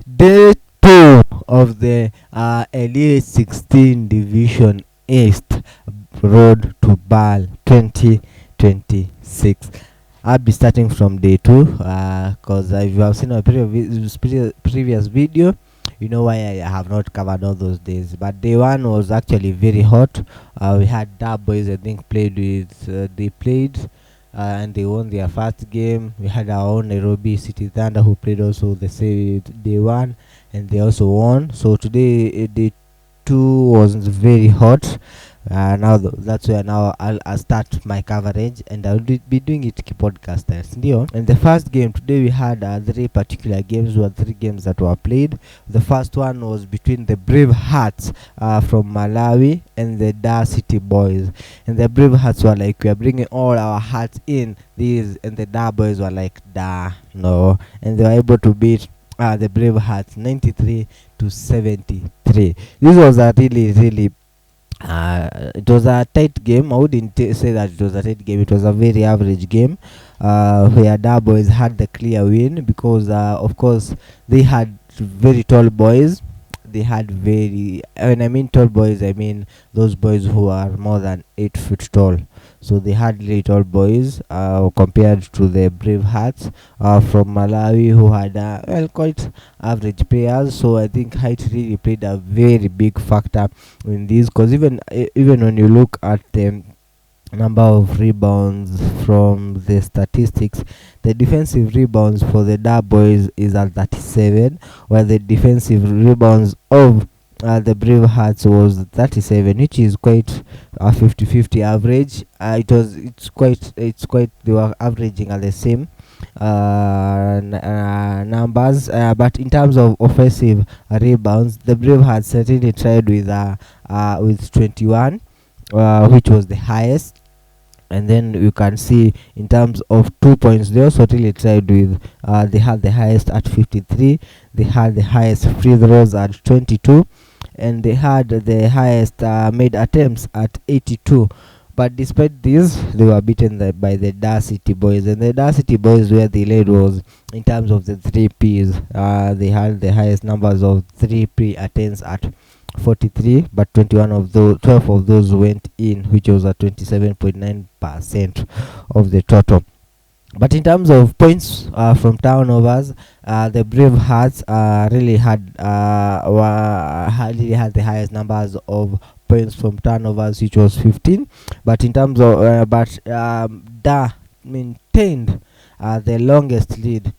Day 2 of the Elite 16 Division East Road to BAL 2026. I'll be starting from day 2 because if you have seen my previous video, you know why I have not covered all those days. But day 1 was actually very hot. We had Dar boys, I think, they played and they won their first game. We had our own Nairobi City Thunder who played also the same day 1, and they also won. So today day 2 was very hot. That's where now I'll start my coverage, and I'll be doing it podcasters. And the first game today, we had 3 particular games, 3 games that were played. The first one was between the Bravehearts from Malawi and the Dar City boys. And the Bravehearts were like, we are bringing all our hearts in these, and the Dar boys were like, no, and they were able to beat the Bravehearts 93-73. This was a really it was a tight game. I wouldn't say that it was a tight game. It was a very average game where Dar boys had the clear win because of course they had very tall boys. They had when I mean tall boys, I mean those boys who are more than 8 feet tall. So they had really tall boys compared to the Bravehearts from Malawi, who had quite average players. So I think height really played a very big factor in this, because even when you look at the number of rebounds from the statistics, the defensive rebounds for the Dar boys is at 37, while the defensive rebounds of the Bravehearts was 37, which is quite a 50-50 average. It's quite they were averaging at the same numbers, but in terms of offensive rebounds, the Bravehearts certainly tried with 21, which was the highest. And then you can see in terms of 2 points, they also really tried with they had the highest at 53, they had the highest free throws at 22, and they had the highest made attempts at 82. But despite this, they were beaten by the Dar City boys, and the Dar City boys, where they led was in terms of the 3Ps. They had the highest numbers of 3P attempts at 43, but 12 of those went in, which was at 27.9% of the total. But in terms of points from turnovers, the Bravehearts really had the highest numbers of points from turnovers, which was 15. But in terms of Dar maintained the longest lead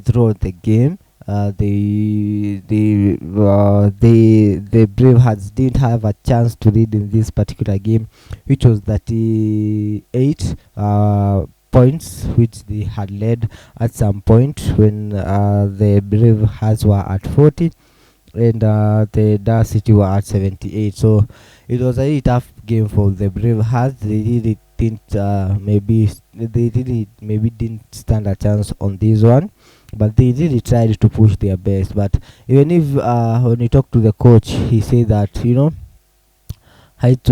throughout the game. The Bravehearts didn't have a chance to lead in this particular game, which was 38 points, which they had led at some point when the Bravehearts were at 40 and the Dar City were at 78. So it was a really tough game for the Bravehearts. They maybe didn't stand a chance on this one, but they really tried to push their best. But even if when you talk to the coach, he said that height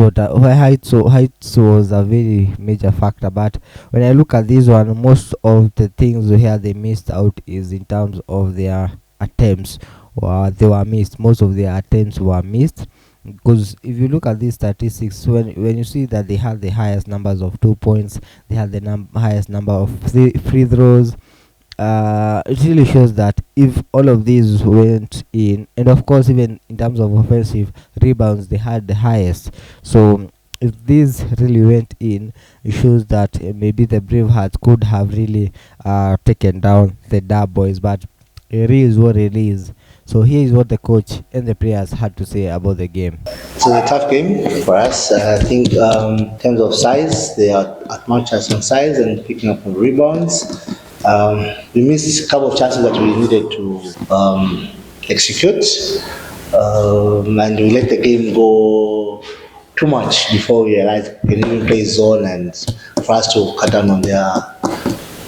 was a very major factor. But when I look at this one, most of the things here they missed out is in terms of their attempts. They were missed. Most of their attempts were missed, because if you look at these statistics, when you see that they had the highest numbers of 2 points, they had the highest number of free throws, it really shows that if all of these went in, and of course even in terms of offensive rebounds, they had the highest. So if these really went in, it shows that maybe the Bravehearts could have really taken down the Dar boys. But it is what it is. So here is what the coach and the players had to say about the game. It's a tough game for us. I think in terms of size, they are at much as on size and picking up on rebounds. We missed a couple of chances that we needed to execute, and we let the game go too much before we realized we can even play zone and for us to cut down on their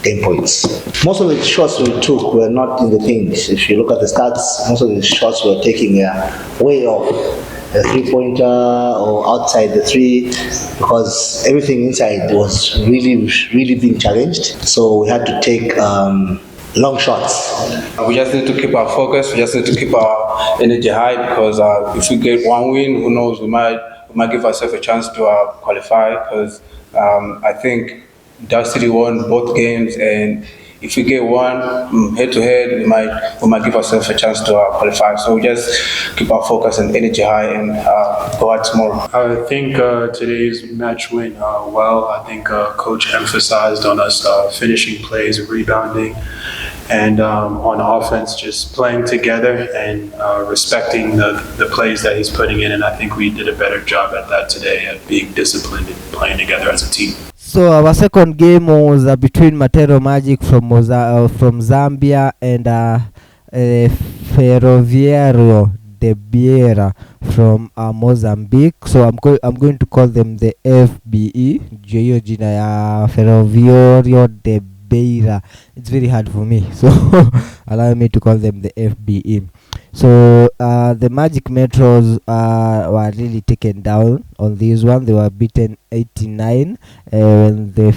game points. Most of the shots we took were not in the things. If you look at the stats, most of the shots we were taking were way off the 3-pointer or outside the 3, because everything inside was really being challenged. So we had to take long shots. We just need to keep our focus. We just need to keep our energy high because if we get one win, who knows, we might give ourselves a chance to qualify because I think Dar City won both games, and if we get one head to head, we might give ourselves a chance to qualify. So we just keep our focus and energy high and go out tomorrow. I think today's match went well. I think Coach emphasized on us finishing plays, rebounding, and on offense, just playing together and respecting the plays that he's putting in. And I think we did a better job at that today, at being disciplined and playing together as a team. So our second game was between Matero Magic from Zambia and Ferroviário da Beira from Mozambique. So I'm going to call them the FBE. JOH Ferroviário da Beira. It's very hard for me, so allow me to call them the FBE. So the Magic Metros were really taken down on this one. They were beaten 89, and the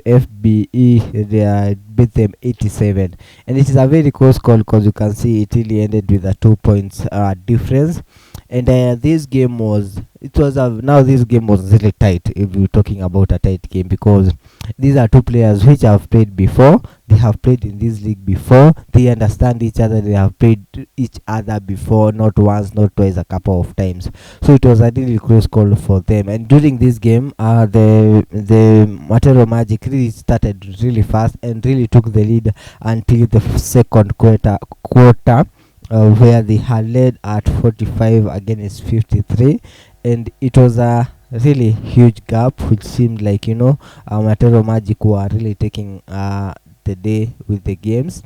FBE they beat them 87. And it is a very close call because you can see it really ended with a 2 points difference. And this game was really tight. If we're talking about a tight game, because these are two players which have played before. They have played in this league before. They understand each other. They have played each other before, not once, not twice, a couple of times. So it was a really close call for them. And during this game, the Matero Magic really started really fast and really took the lead until the second quarter. Where they had led at 45 against 53, and it was a really huge gap, which seemed like Matero Magic were really taking the day with the games.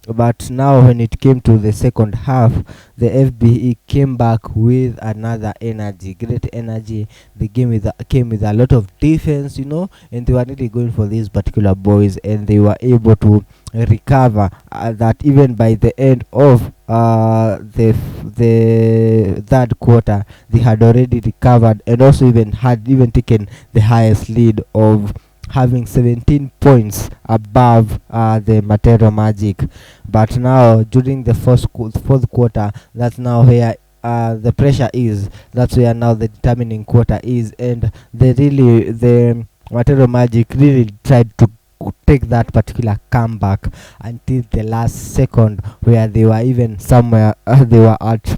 But now when it came to the second half, the FBE came back with another great energy. The game came with a lot of defense, and they were really going for these particular boys, and they were able to recover that even by the end of the third quarter, they had already recovered and also even taken the highest lead of having 17 points above the Matero Magic. But now during the fourth quarter, that's now where the pressure is. That's where now the determining quarter is, and the Matero Magic really tried to take that particular comeback until the last second, where they were even somewhere they were at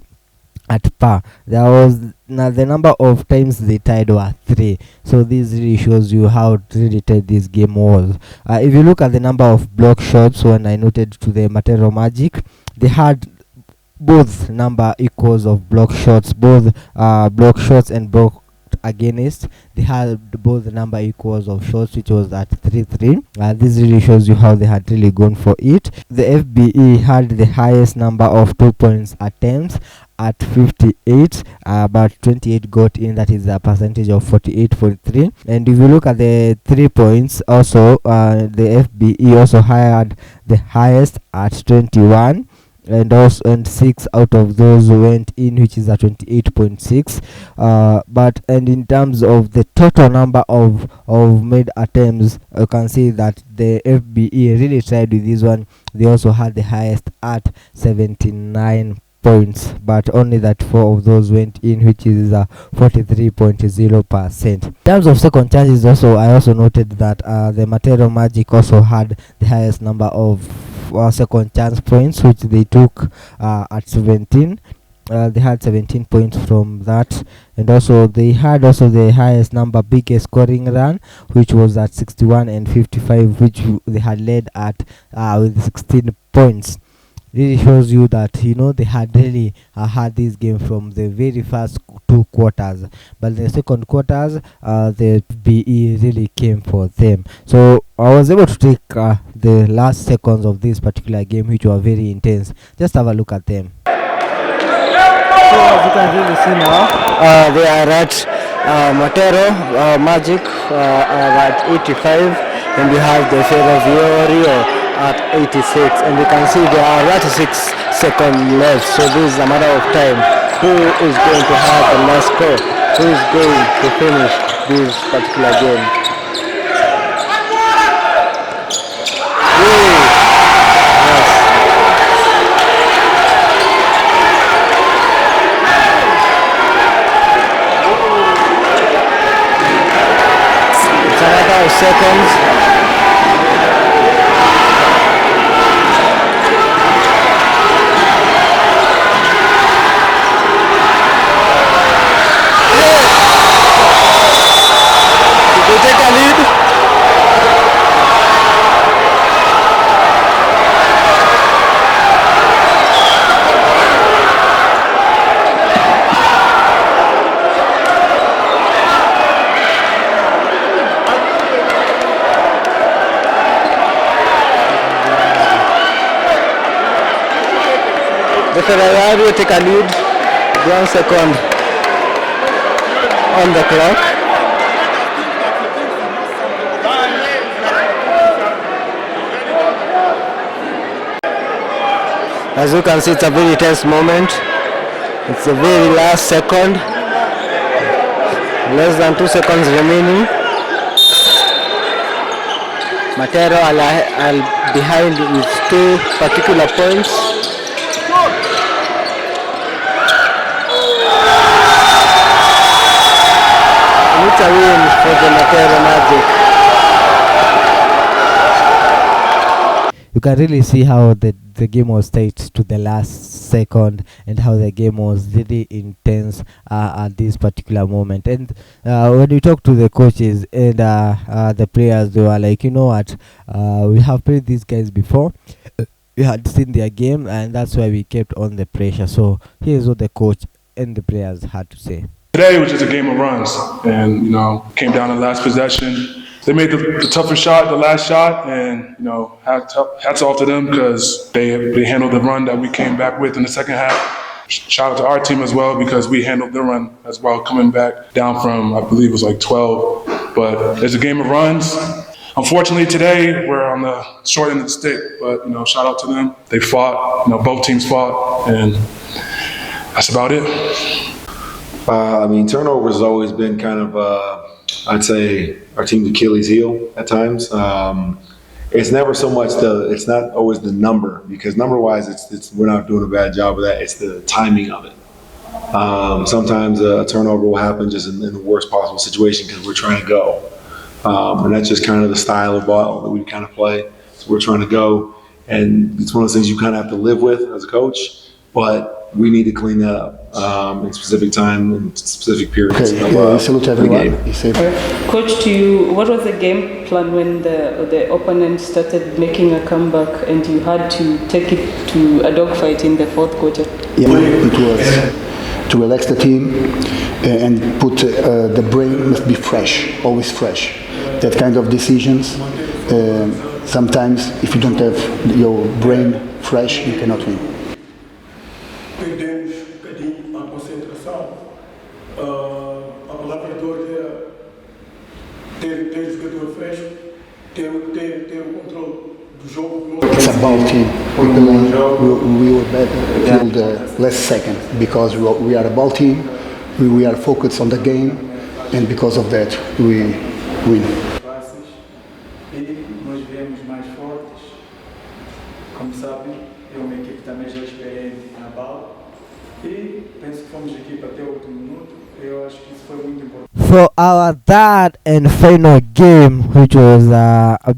par. There was the number of times they tied were 3. So this really shows you how really tight this game was. If you look at the number of block shots, when I noted to the Matero Magic, they had both number equals of block shots, both block shots and block against. They had both the number equals of shots, which was at 3-3. This really shows you how they had really gone for it. The FBE had the highest number of 2 points attempts at 58, but 28 got in. That is a percentage of 48.3. And if you look at the 3 points, also the FBE also had the highest at 21, and 6 out of those went in, which is at 28.6. And in terms of the total number of made attempts, you can see that the FBE really tried with this one. They also had the highest at 79 points, but only that 4 of those went in, which is 43.0%. In terms of second chances, I also noted that the Matero Magic also had the highest number of second chance points, which they took at 17. They had 17 points from that, and also they had the highest number biggest scoring run, which was at 61 and 55, which they had led at with 16 points. Really shows you that they had really had this game from the very first 2 quarters, but the second quarters the BE really came for them. So I was able to take the last seconds of this particular game, which were very intense. Just have a look at them. So as you can really see now, they are at Matero Magic are at 85, and we have the Ferroviario at 86, and you can see there are 36 seconds left. So this is a matter of time. Who is going to have the last score? Who is going to finish this particular game? seconds. They take a lead. The Ferroviario take a lead, 1 second on the clock. As you can see, it's a very tense moment. It's the very last second. Less than 2 seconds remaining. Matero are behind with 2 particular points. It's a win for the Matero Magic. You can really see how the game was tight to the last second and how the game was really intense at this particular moment. And when you talk to the coaches and the players, they were like, you know what, we have played these guys before. We had seen their game, and that's why we kept on the pressure. So here's what the coach and the players had to say. Today was just a game of runs, and came down to the last possession. They made the tougher shot, the last shot, and hats off to them because they handled the run that we came back with in the second half. Shout out to our team as well because we handled the run as well, coming back down from I believe it was like 12. But there's a game of runs. Unfortunately, today we're on the short end of the stick. But shout out to them. They fought. Both teams fought, and that's about it. Turnovers has always been kind of, I'd say, our team's Achilles heel at times. It's never so much it's not always the number, because number-wise, it's we're not doing a bad job of that. It's the timing of it. Sometimes a turnover will happen just in the worst possible situation because we're trying to go. And that's just kind of the style of ball that we kind of play. So we're trying to go, and it's one of those things you kind of have to live with as a coach, but we need to clean that up in specific time and specific periods. Salute everyone. Coach, what was the game plan when the opponent started making a comeback and you had to take it to a dogfight in the fourth quarter? Yeah, it was to relax the team and put the brain must be fresh, always fresh. That kind of decisions. Sometimes, if you don't have your brain fresh, you cannot win. Perdemos bocadinho a concentração. A palavra de ordem é ter o jogador fresco, ter o controle do jogo. It's about team. We were better till the last second because we are a ball team. We are focused on the game, and because of that, we win. E nós viemos mais fortes. Como sabem, é uma equipe também já experiente na BAL. E penso que fomos equipa até o último minuto. Eu acho que isso foi muito importante. For our third and final game, which was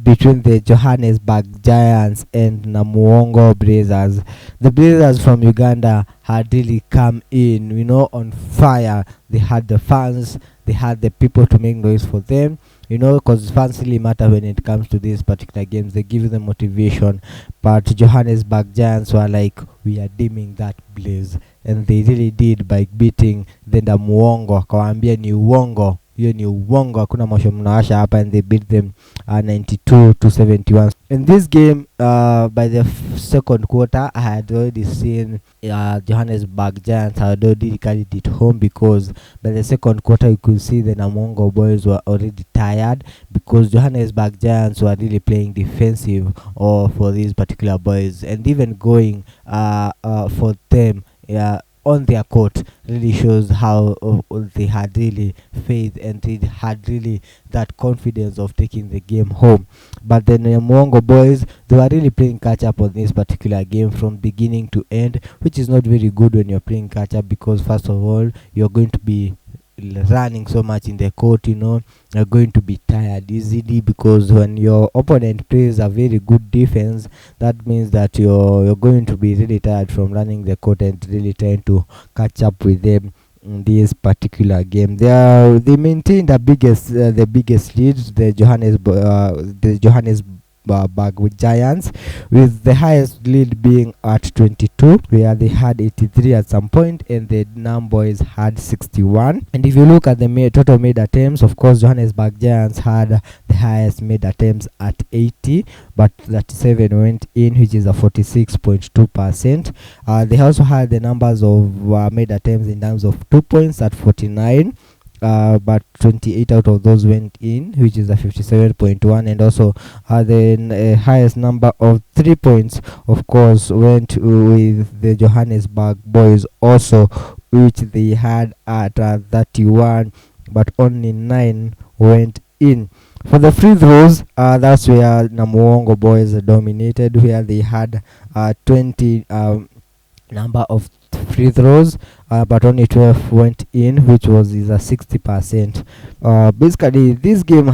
between the Johannesburg Giants and Namuwongo Blazers, the Blazers from Uganda had really come in, on fire. They had the fans, they had the people to make noise for them, because fans really matter when it comes to these particular games. They give them motivation. But Johannesburg Giants were like, we are dimming that blaze. And they really did by beating the Namuwongo. Kawaambia ni uongo. Hiyo ni uongo, hakuna mosho mnawasha hapa, and they beat them 92-71. In this game, by the second quarter, I had already seen Johannesburg Giants had already carried it home, because by the second quarter you could see the Namuwongo boys were already tired, because Johannesburg Giants were really playing defensive for these particular boys, and even going for them on their court really shows how they had really faith and they had really that confidence of taking the game home. But the Namuwongo boys, they were really playing catch up on this particular game from beginning to end, which is not very good when you're playing catch up, because first of all you're going to be running so much in the court, you're going to be tired easily, because when your opponent plays a very good defense, that means that you're going to be really tired from running the court and really trying to catch up with them in this particular game. They maintain the biggest lead, the Johannesburg with Giants, with the highest lead being at 22, where they had 83 at some point, and the Nam boys had 61. And if you look at the total made attempts, of course, Johannesburg Giants had the highest made attempts at 80, but 37 went in, which is a 46.2%. They also had the numbers of made attempts in terms of 2 points at 49. But 28 out of those went in, which is a 57.1, and also the highest number of 3 points, of course, went with the Johannesburg boys also, which they had at 31, but only 9 went in. For the free throws, that's where Namuwongo boys dominated, where they had 20 number of free throws, but only 12 went in, which is a 60%. Basically, this game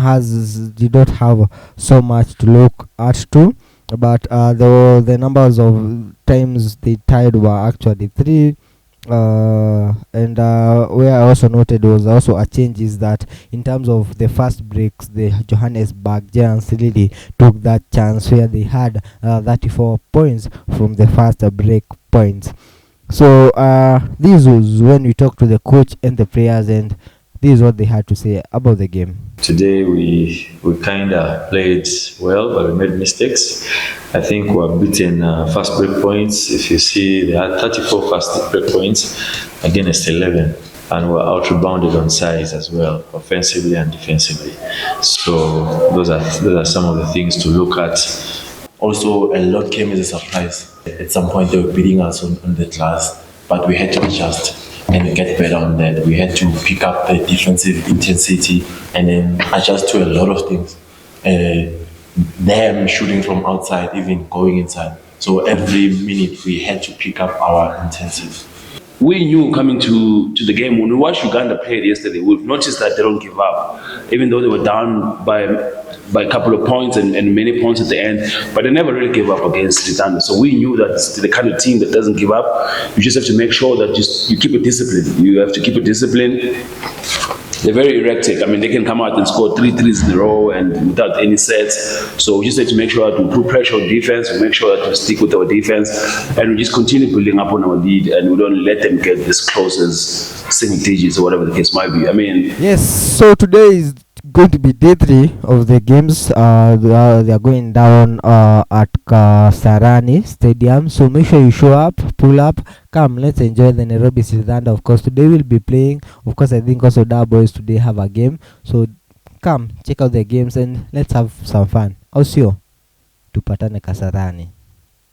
did not have so much to look at to, but the numbers of times they tied were actually 3. And where I also noted was also a change is that in terms of the fast breaks, the Johannesburg Giants really took that chance, where they had 34 points from the fast break points. So this was when we talked to the coach and the players, and this is what they had to say about the game. Today we kind of played well, but we made mistakes. I think we were beaten fast break points. If you see, they had 34 fast break points against 11, and we were out rebounded on size as well, offensively and defensively. So those are some of the things to look at. Also, a lot came as a surprise. At some point, they were beating us on the glass, but we had to adjust and get better on that. We had to pick up the defensive intensity and then adjust to a lot of things. Them shooting from outside, even going inside. So every minute, we had to pick up our intensity. We knew coming to the game, when we watched Uganda play yesterday, we've noticed that they don't give up. Even though they were down by a couple of points and many points at the end, but they never really gave up against Uganda. So we knew that it's the kind of team that doesn't give up. You just have to make sure that you keep it disciplined. You have to keep it disciplined. They're very erratic. I mean, they can come out and score 3 threes in a row and without any sets. So we just have to make sure that we put pressure on defense, we make sure that we stick with our defense, and we just continue building up on our lead, and we don't let them get this close as single digits or whatever the case might be. I mean, yes, so today is going to be day 3 of the games. They are going down at Kasarani Stadium, so make sure you show up, pull up, come, let's enjoy the Nairobi City Thunder. Of course, today we'll be playing. Of course, I think also Dar boys today have a game, so come check out the games and let's have some fun. Ausio tupatane Kasarani.